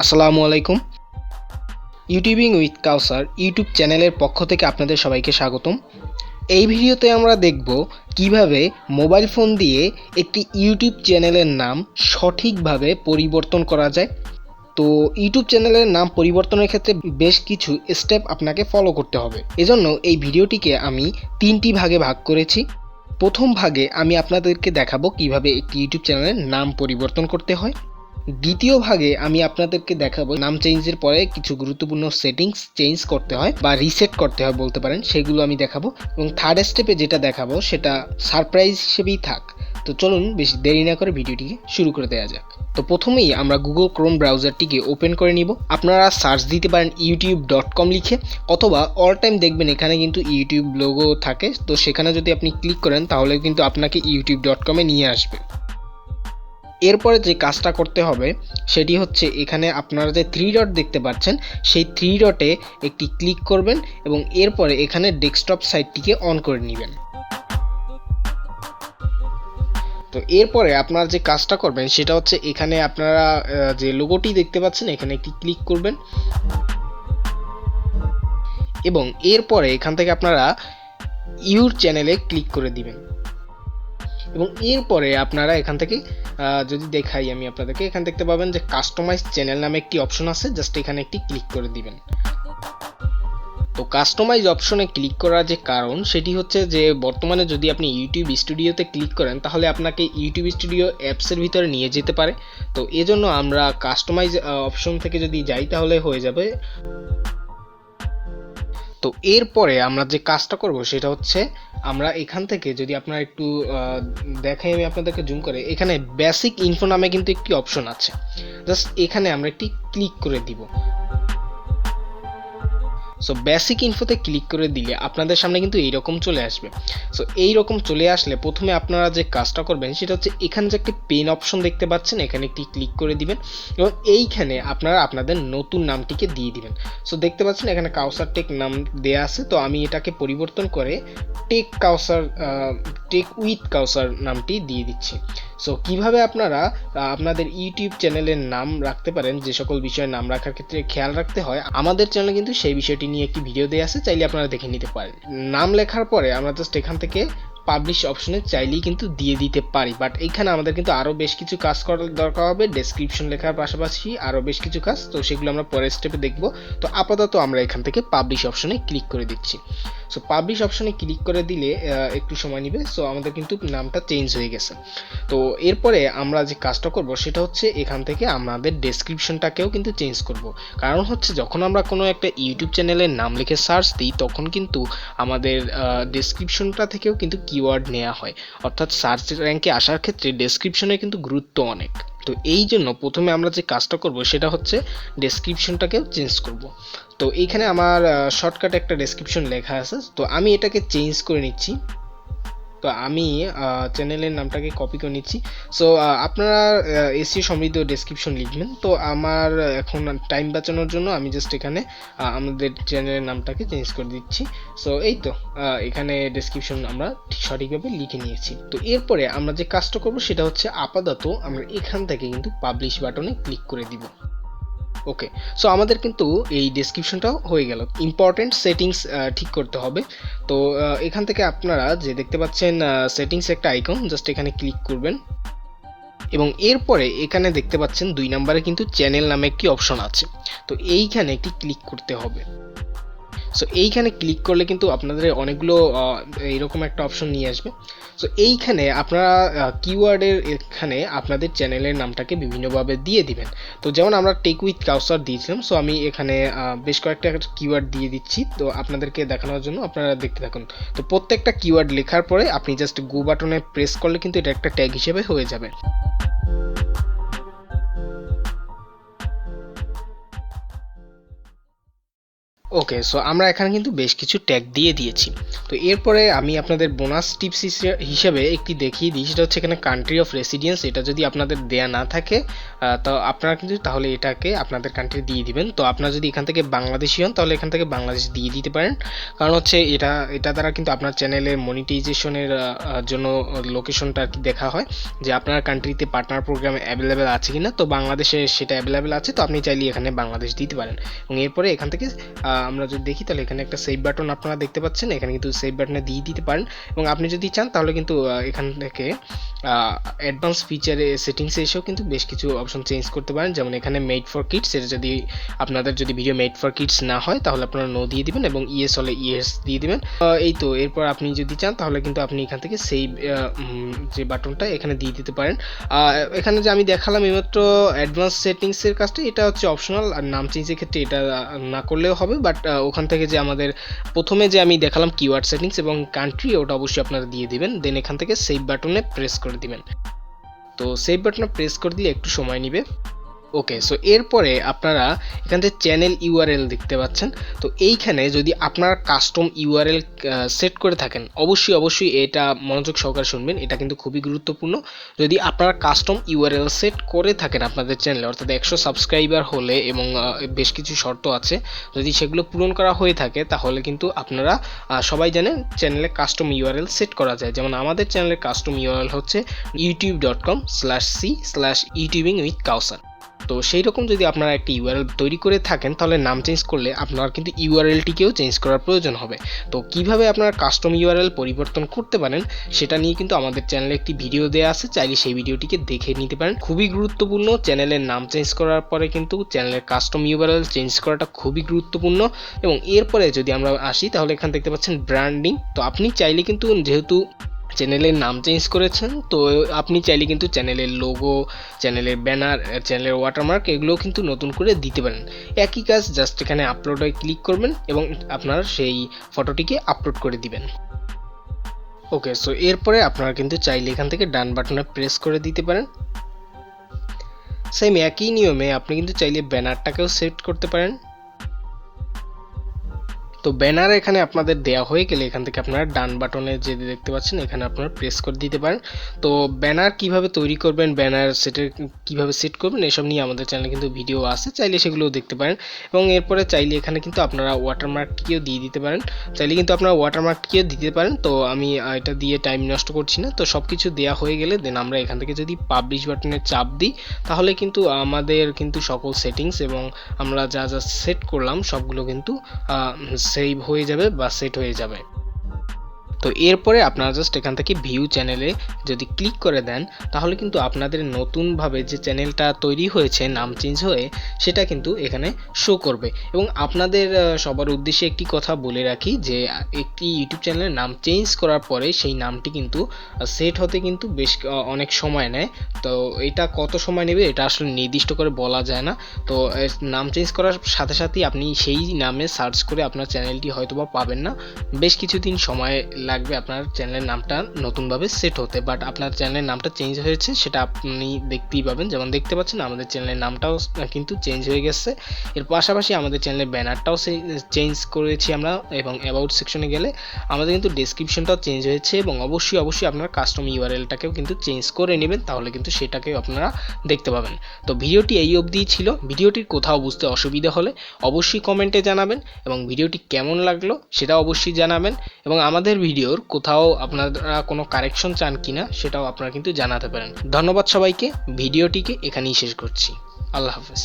আসসালামু আলাইকুম। YouTubing with Kawsar YouTube চ্যানেলের পক্ষ থেকে আপনাদের সবাইকে স্বাগতম। এই ভিডিওতে আমরা দেখব কিভাবে মোবাইল ফোন দিয়ে একটি ইউটিউব চ্যানেলের নাম সঠিকভাবে পরিবর্তন করা যায়। তো ইউটিউব চ্যানেলের নাম পরিবর্তনের ক্ষেত্রে বেশ কিছু স্টেপ আপনাকে ফলো করতে হবে। এজন্য এই ভিডিওটিকে আমি 3টি ভাগে ভাগ করেছি। প্রথম ভাগে আমি আপনাদেরকে দেখাবো কিভাবে একটি ইউটিউব চ্যানেলের নাম পরিবর্তন করতে হয়। দ্বিতীয় ভাগে আমি আপনাদেরকে দেখাবো নাম চেঞ্জের পরে কিছু গুরুত্বপূর্ণ সেটিংস চেঞ্জ করতে হয় বা রিসেট করতে হয় বলতে পারেন, সেগুলো আমি দেখাবো। এবং থার্ড স্টেপে যেটা দেখাবো সেটা সারপ্রাইজ হিসেবেই থাক। তো চলুন বেশি দেরি না করে ভিডিওটিকে শুরু করে দেওয়া যাক। তো প্রথমেই আমরা গুগল ক্রোম ব্রাউজারটিকে ওপেন করে নিব। আপনারা সার্চ দিতে পারেন youtube.com লিখে, অথবা অল টাইম দেখবেন এখানে কিন্তু ইউটিউব লোগো থাকে। তো সেখানে যদি আপনি ক্লিক করেন তাহলে কিন্তু আপনাকে youtube.com এ নিয়ে আসবে। এরপরে যে কাজটা করতে হবে সেটি হচ্ছে, এখানে আপনারা যে 3 ডট দেখতে পাচ্ছেন সেই 3 ডটে একটি ক্লিক করবেন এবং এরপরে এখানে ডেস্কটপ সাইটটিকে অন করে নেবেন। তো এরপরে আপনারা যে কাজটা করবেন সেটা হচ্ছে, এখানে আপনারা যে লোগোটি দেখতে পাচ্ছেন এখানে একটি ক্লিক করবেন এবং এরপরে এখান থেকে আপনারা ইউর চ্যানেলে ক্লিক করে দিবেন। এবং এরপরে আপনারা এখান থেকে যদি দেখাই আমি আপনাদেরকে, এখানে দেখতে পাবেন যে কাস্টমাইজ চ্যানেল নামে একটি অপশন আছে, জাস্ট এখানে একটি ক্লিক করে দিবেন। তো কাস্টমাইজ অপশনে ক্লিক করার যে কারণ সেটি হচ্ছে যে, বর্তমানে যদি আপনি ইউটিউব স্টুডিওতে ক্লিক করেন তাহলে আপনাকে ইউটিউব স্টুডিও অ্যাপসের ভিতরে নিয়ে যেতে পারে। তো এজন্য আমরা কাস্টমাইজ অপশন থেকে যদি যাই তাহলে হয়ে যাবে। তো এরপরে আমরা যে কাজটা করব সেটা হচ্ছে, আমরা এখান থেকে যদি আপনারা একটু দেখাই, আমি আপনাদেরকে জুম করে, এখানে বেসিক ইনফো নামে কিন্তু একটি অপশন আছে, জাস্ট এখানে আমরা একটি ক্লিক করে দিব। সো বেসিক ইনফোতে ক্লিক করে দিলে আপনাদের সামনে কিন্তু এইরকম চলে আসবে। সো এইরকম চলে আসলে প্রথমে আপনারা যে কাজটা করবেন সেটা হচ্ছে, এখানে যে একটি পেন অপশন দেখতে পাচ্ছেন এখানে একটি ক্লিক করে দিবেন এবং এইখানে আপনারা আপনাদের নতুন নামটিকে দিয়ে দিবেন। সো দেখতে পাচ্ছেন এখানে কাউসার টেক নাম দেয়া আছে, তো আমি এটাকে পরিবর্তন করে টেক কাউসার, টেক উইথ কাউসার নামটি দিয়ে দিচ্ছি। সো কিভাবে আপনারা আপনাদের ইউটিউব চ্যানেলের নাম রাখতে পারেন, যে সকল বিষয়ে নাম রাখার ক্ষেত্রে খেয়াল রাখতে হয়, আমাদের চ্যানেলে কিন্তু সেই বিষয়টি নিয়ে একটি ভিডিও দেয়া আছে, চাইলে আপনারা দেখে নিতে পারেন। নাম লেখার পরে আমরা জাস্ট এখান থেকে পাবলিশ অপশনে চাইলেই কিন্তু দিয়ে দিতে পারি, বাট এইখানে আমাদের কিন্তু আরও বেশ কিছু কাজ করার দরকার হবে, ডেসক্রিপশন লেখার পাশাপাশি আরও বেশ কিছু কাজ, তো সেগুলো আমরা পরের স্টেপে দেখব। তো আপাতত আমরা এখান থেকে পাবলিশ অপশনে ক্লিক করে দিচ্ছি। সো পাবলিশ অপশনে ক্লিক করে দিলে একটু সময় নেবে। সো আমাদের কিন্তু নামটা চেঞ্জ হয়ে গেছে। তো এরপরে আমরা যে কাজটা করব সেটা হচ্ছে, এখান থেকে আমাদের ডেসক্রিপশনটাকেও কিন্তু চেঞ্জ করব। কারণ হচ্ছে, যখন আমরা কোনো একটা ইউটিউব চ্যানেলের নাম লিখে সার্চ দিই তখন কিন্তু আমাদের ডেসক্রিপশনটা থেকেও কিন্তু কিওয়ার্ড নেওয়া হয়, অর্থাৎ সার্চ র্যাঙ্কে আসার ক্ষেত্রে ডেসক্রিপশনের কিন্তু গুরুত্ব অনেক। তো এই জন্য প্রথমে আমরা যে কাজটা করব সেটা হচ্ছে ডেসক্রিপশনটাকেও চেঞ্জ করব। তো এইখানে আমার শর্টকাটে একটা ডেসক্রিপশন লেখা আছে, তো আমি এটাকে চেঞ্জ করে নিচ্ছি। তো আমি চ্যানেলের নামটাকে কপি করে নিচ্ছি। সো আপনারা এসিও সমৃদ্ধ ডেসক্রিপশন লিখবেন। তো আমার এখন টাইম বাঁচানোর জন্য আমি জাস্ট এখানে আমাদের চ্যানেলের নামটাকে চেঞ্জ করে দিচ্ছি। সো এই তো এখানে ডেসক্রিপশন আমরা সঠিকভাবে লিখে নিয়েছি। তো এরপরে আমরা যে কাজটা করব সেটা হচ্ছে, আপাতত আমরা এখান থেকে কিন্তু পাবলিশ বাটনে ক্লিক করে দিব। ওকে, সো আমাদের কিন্তু এই ডেসক্রিপশনটাও হয়ে গেল। ইম্পর্টেন্ট সেটিংস ঠিক করতে হবে। তো এখান থেকে আপনারা যে দেখতে পাচ্ছেন সেটিংস একটা আইকন, জাস্ট এখানে ক্লিক করবেন এবং এরপরে এখানে দেখতে পাচ্ছেন 2 নম্বরে কিন্তু চ্যানেল নামে একটি অপশন আছে, তো এইখানে একটি ক্লিক করতে হবে। সো এইখানে ক্লিক করলে কিন্তু আপনাদের অনেকগুলো এইরকম একটা অপশন নিয়ে আসবে। সো এইখানে আপনারা কিওয়ার্ডের এখানে আপনাদের চ্যানেলের নামটাকে বিভিন্নভাবে দিয়ে দিবেন। তো যেমন আমরা টেক উইথ কাউসার দিয়েছিলাম, সো আমি এখানে বেশ কয়েকটা কিওয়ার্ড দিয়ে দিচ্ছি, তো আপনাদেরকে দেখানোর জন্য আপনারা দেখতে থাকুন। তো প্রত্যেকটা কিওয়ার্ড লেখার পরে আপনি জাস্ট গো বাটনে প্রেস করলে কিন্তু এটা একটা ট্যাগ হিসেবে হয়ে যাবে। ওকে, সো আমরা এখানে কিন্তু বেশ কিছু ট্যাগ দিয়ে দিয়েছি। তো এরপরে আমি আপনাদের বোনাস টিপস হিসেবে একটি দেখিয়ে দিই, সেটা হচ্ছে এখানে কান্ট্রি অফ রেসিডেন্স। এটা যদি আপনাদের দেয়া না থাকে তো আপনারা কিন্তু তাহলে এটাকে আপনাদের কান্ট্রি দিয়ে দিবেন। তো আপনারা যদি এখান থেকে বাংলাদেশি হন তাহলে এখান থেকে বাংলাদেশ দিয়ে দিতে পারেন, কারণ হচ্ছে এটা দ্বারা কিন্তু আপনার চ্যানেলের মনিটাইজেশনের জন্য লোকেশনটা আর কি দেখা হয় যে আপনার কান্ট্রিতে পার্টনার প্রোগ্রাম অ্যাভেলেবেল আছে কিনা। তো বাংলাদেশে সেটা অ্যাভেলেবেল আছে, তো আপনি চাইলে এখানে বাংলাদেশ দিতে পারেন। এবং এরপরে এখান থেকে আমরা যদি দেখি তাহলে এখানে একটা সেভ বাটন আপনারা দেখতে পাচ্ছেন, এখানে কিন্তু সেভ বাটনে দিয়ে দিতে পারেন। এবং আপনি যদি চান তাহলে কিন্তু এখান থেকে অ্যাডভান্স ফিচারে সেটিংসে এসেও কিন্তু বেশ কিছু অপশন চেঞ্জ করতে পারেন, যেমন এখানে মেড ফর কিডস, এটা যদি আপনাদের যদি ভিডিও মেড ফর কিডস না হয় তাহলে আপনারা নো দিয়ে দিবেন এবং ইয়েস হলে ইয়েস দিয়ে দিবেন। এই তো এরপর আপনি যদি চান তাহলে কিন্তু আপনি এখান থেকে সেভ যে বাটনটা এখানে দিয়ে দিতে পারেন। এখানে যে আমি দেখালাম এইমাত্র অ্যাডভান্স সেটিংসের কাজটা, এটা হচ্ছে অপশনাল, আর নাম চেঞ্জের ক্ষেত্রে এটা না করলেও হবে। বাট ওখান থেকে যে আমাদের প্রথমে যে আমি দেখালাম কিওয়ার্ড সেটিংস এবং কান্ট্রি, ওটা অবশ্যই আপনারা দিয়ে দিবেন। দেন এখান থেকে সেভ বাটনে প্রেস করে দিবেন। তো সেভ বাটনে প্রেস করে দিলে একটু সময় নেবে। ওকে, সো এরপরে আপনারা এখান থেকে চ্যানেল ইউআরএল দেখতে পাচ্ছেন। তো এইখানে যদি আপনারা কাস্টম ইউআরএল সেট করে থাকেন, অবশ্যই এটা মনোযোগ সহকারে শুনবেন, এটা কিন্তু খুবই গুরুত্বপূর্ণ। যদি আপনারা কাস্টম ইউআরএল সেট করে থাকেন আপনাদের চ্যানেলে, অর্থাৎ 100 সাবস্ক্রাইবার হলে এবং বেশ কিছু শর্ত আছে, যদি সেগুলো পূরণ করা হয়ে থাকে তাহলে কিন্তু আপনারা সবাই জানেন চ্যানেলে কাস্টম ইউআরএল সেট করা যায়। যেমন আমাদের চ্যানেলের কাস্টম ইউআরএল হচ্ছে youtube.com/c/youtubingwithkawsar। তো সেই রকম যদি আপনারা একটা ইউআরএল তৈরি করে থাকেন তাহলে নাম চেঞ্জ করলে আপনার কিন্তু ইউআরএলটিকেও চেঞ্জ করার প্রয়োজন হবে। তো কিভাবে আপনারা কাস্টম ইউআরএল পরিবর্তন করতে পারেন সেটা নিয়ে কিন্তু আমাদের চ্যানেলে একটি ভিডিও দেওয়া আছে, চাইলে সেই ভিডিওটিকে দেখে নিতে পারেন। খুবই গুরুত্বপূর্ণ, চ্যানেলের নাম চেঞ্জ করার পরে কিন্তু চ্যানেলের কাস্টম ইউআরএল চেঞ্জ করাটা খুবই গুরুত্বপূর্ণ। এবং এরপরে যদি আমরা আসি তাহলে এখানে দেখতে পাচ্ছেন ব্র্যান্ডিং। তো আপনি চাইলে কিন্তু যেহেতু চ্যানেলের নাম চেঞ্জ করেছেন, তো আপনি চাইলে কিন্তু চ্যানেলের লোগো, চ্যানেলের ব্যানার, চ্যানেলের ওয়াটারমার্ক এগুলোও কিন্তু নতুন করে দিতে পারেন। একই কাজ, জাস্ট এখানে আপলোডে ক্লিক করবেন এবং আপনার সেই ফটোটিকে আপলোড করে দিবেন। ওকে, সো এরপরে আপনারা কিন্তু চাইলে এখান থেকে ডান বাটনে প্রেস করে দিতে পারেন। সেম একই নিয়মে আপনি কিন্তু চাইলে ব্যানারটাকেও সেট করতে পারেন। তো ব্যানার এখানে আপনাদের দেওয়া হয়ে গেলে এখান থেকে আপনারা ডান বাটনে যে দেখতে পাচ্ছেন এখানে আপনারা প্রেস করে দিতে পারেন। তো ব্যানার কিভাবে তৈরি করবেন, ব্যানার কিভাবে সেট করবেন, এসব নিয়ে আমাদের চ্যানেলে কিন্তু ভিডিও আছে, চাইলে সেগুলোও দেখতে পারেন। এবং এরপরে চাইলে এখানে কিন্তু আপনারা ওয়াটারমার্কটিকেও দিয়ে দিতে পারেন, চাইলে কিন্তু আপনারা ওয়াটারমার্কটিকেও দিতে পারেন। তো আমি এটা দিয়ে টাইম নষ্ট করছি না। তো সব কিছু দেওয়া হয়ে গেলে দেন আমরা এখান থেকে যদি পাবলিশ বাটনে চাপ দিই তাহলে কিন্তু আমাদের কিন্তু সকল সেটিংস এবং আমরা যা যা সেট করলাম সবগুলো কিন্তু সেভ হয়ে যাবে বা সেট হয়ে যাবে। তো এরপরে আপনারা জাস্ট এখান থেকে ভিউ চ্যানেলে যদি ক্লিক করে দেন তাহলে কিন্তু আপনাদের নতুনভাবে যে চ্যানেলটা তৈরি হয়েছে নাম চেঞ্জ হয়ে সেটা কিন্তু এখানে শো করবে। এবং আপনাদের সবার উদ্দেশ্যে একটি কথা বলে রাখি যে একটি ইউটিউব চ্যানেলের নাম চেঞ্জ করার পরে সেই নামটি কিন্তু সেট হতে কিন্তু বেশ অনেক সময় নেয়। তো এটা কত সময় নেবে এটা আসলে নির্দিষ্ট করে বলা যায় না। তো নাম চেঞ্জ করার সাথে সাথেই আপনি সেই নামে সার্চ করে আপনার চ্যানেলটি হয়তোবা পাবেন না, বেশ কিছুদিন সময় লাগবে আপনার চ্যানেলের নামটা নতুনভাবে সেট হতে। বাট আপনার চ্যানেলের নামটা চেঞ্জ হয়েছে সেটা আপনি দেখতেই পাবেন। যেমন দেখতে পাচ্ছেন আমাদের চ্যানেলের নামটাও কিন্তু চেঞ্জ হয়ে গেছে। এর পাশাপাশি আমাদের চ্যানেলের ব্যানারটাও চেঞ্জ করেছি আমরা। এবং অ্যাবাউট সেকশনে গেলে আমাদের কিন্তু ডেসক্রিপশনটাও চেঞ্জ হয়েছে। এবং অবশ্যই আপনারা কাস্টম ইউআরএলটাকেও কিন্তু চেঞ্জ করে নেবেন, তাহলে কিন্তু সেটাকেও আপনারা দেখতে পাবেন। তো ভিডিওটি এই অবধিই ছিল। ভিডিওটির কোথাও বুঝতে অসুবিধা হলে অবশ্যই কমেন্টে জানাবেন এবং ভিডিওটি কেমন লাগলো সেটা অবশ্যই জানাবেন। এবং আমাদের ভিডিওর কোথাও আপনারা কোনো কারেকশন চান কিনা সেটাও আপনারা কিন্তু জানাতে পারেন। ধন্যবাদ সবাইকে। ভিডিওটিকে এখানেই শেষ করছি। আল্লাহ হাফেজ।